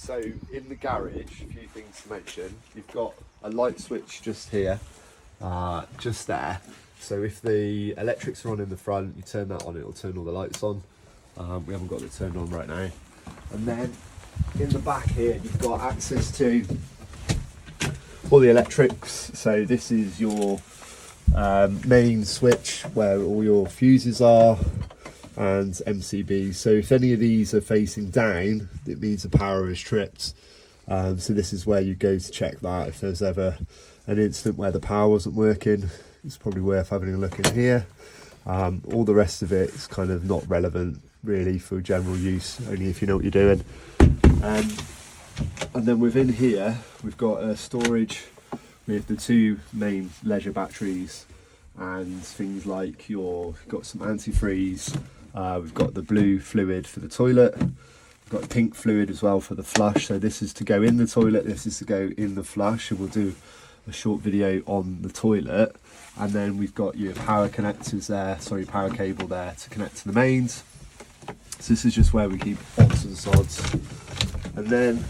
So in the garage, a few things to mention. You've got a light switch just here, just there. So if the electrics are on in the front, you turn that on, it'll turn all the lights on. We haven't got it turned on right now. And then in the back here, you've got access to all the electrics. So this is your main switch where all your fuses are, and MCB. So if any of these are facing down, it means the power is tripped. So this is where you go to check that. If there's ever an incident where the power wasn't working, it's probably worth having a look in here. All the rest of it is kind of not relevant really for general use, only if you know what you're doing. And then within here, we've got a storage with the two main leisure batteries and things like you've got some antifreeze. We've got the blue fluid for the toilet. We've got pink fluid as well for the flush. So this is to go in the toilet, this is to go in the flush, and we'll do a short video on the toilet. And then we've got your power connectors there, power cable there to connect to the mains. So this is just where we keep odds and sods. And then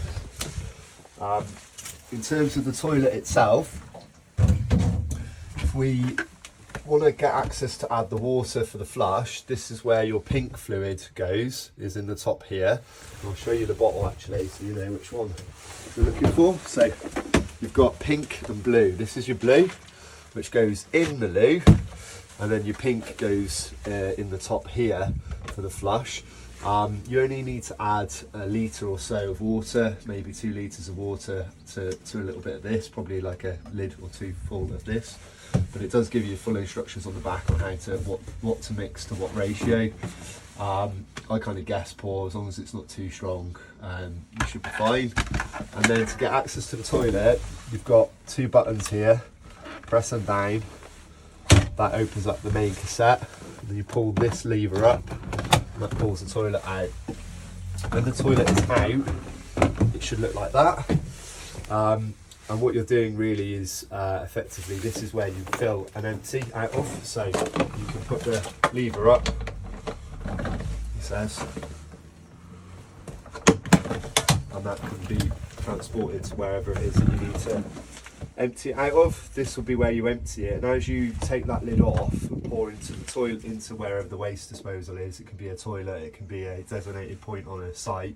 in terms of the toilet itself, if we want to get access to add the water for the flush, this is where your pink fluid goes, is in the top here. I'll show you the bottle actually so you know which one you're looking for. So you've got pink and blue. This is your blue, which goes in the loo, and then your pink goes in the top here for the flush. You only need to add a litre or so of water, maybe 2 litres of water to a little bit of this, probably like a lid or two full of this. But it does give you full instructions on the back on how to what to mix to what ratio. I kind of guess pour, as long as it's not too strong, you should be fine. And then to get access to the toilet, you've got 2 buttons here. Press them down, that opens up the main cassette, and then you pull this lever up and that pulls the toilet out. When the toilet is out, it should look like that. And what you're doing really is effectively, this is where you fill and empty out of. So you can put the lever up, it says, and that can be transported to wherever it is that you need to empty it out of. This will be where you empty it, and as you take that lid off and pour into the toilet, into wherever the waste disposal is, it can be a toilet, it can be a designated point on a site,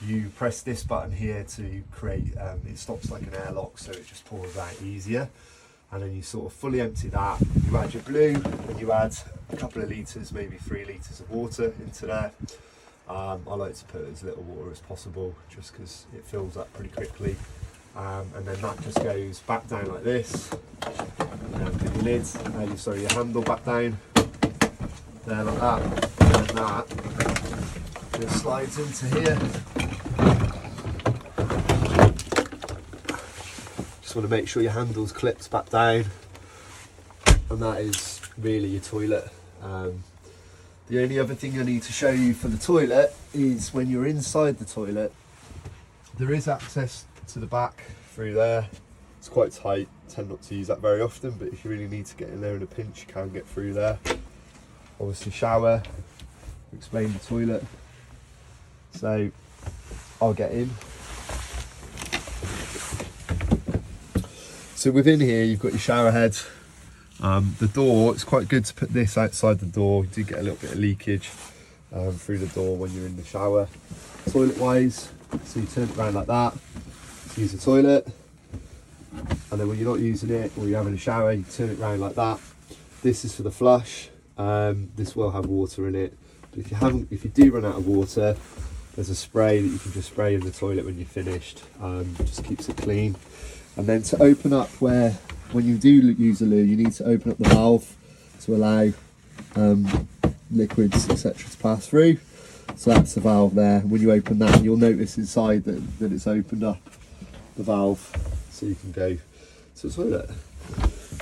you press this button here to create, it stops like an airlock, so it just pours out easier. And then you sort of fully empty that, you add your blue, and you add a couple of litres, maybe 3 litres of water into there. I like to put as little water as possible, just because it fills up pretty quickly. And then that just goes back down like this, and put your lid, your handle back down, there like that, and then that just slides into here. Just want to make sure your handle's clipped back down, and that is really your toilet. The only other thing I need to show you for the toilet is when you're inside the toilet, there is access to the back through there. It's quite tight, tend not to use that very often, but if you really need to get in there in a pinch, you can get through there. Obviously shower, explain the toilet. So I'll get in. So within here you've got your shower head. The door, it's quite good to put this outside the door. You do get a little bit of leakage through the door when you're in the shower. Toilet wise, so you turn it around like that to use the toilet, and then when you're not using it or you're having a shower, you turn it around like that. This is for the flush. This will have water in it, but if you do run out of water, there's a spray that you can just spray in the toilet when you're finished. Just keeps it clean. And then to open up when you do use a loo, you need to open up the valve to allow liquids, etc. to pass through. So that's the valve there. When you open that, you'll notice inside that it's opened up the valve, so you can go to the toilet.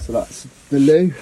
So that's the loo.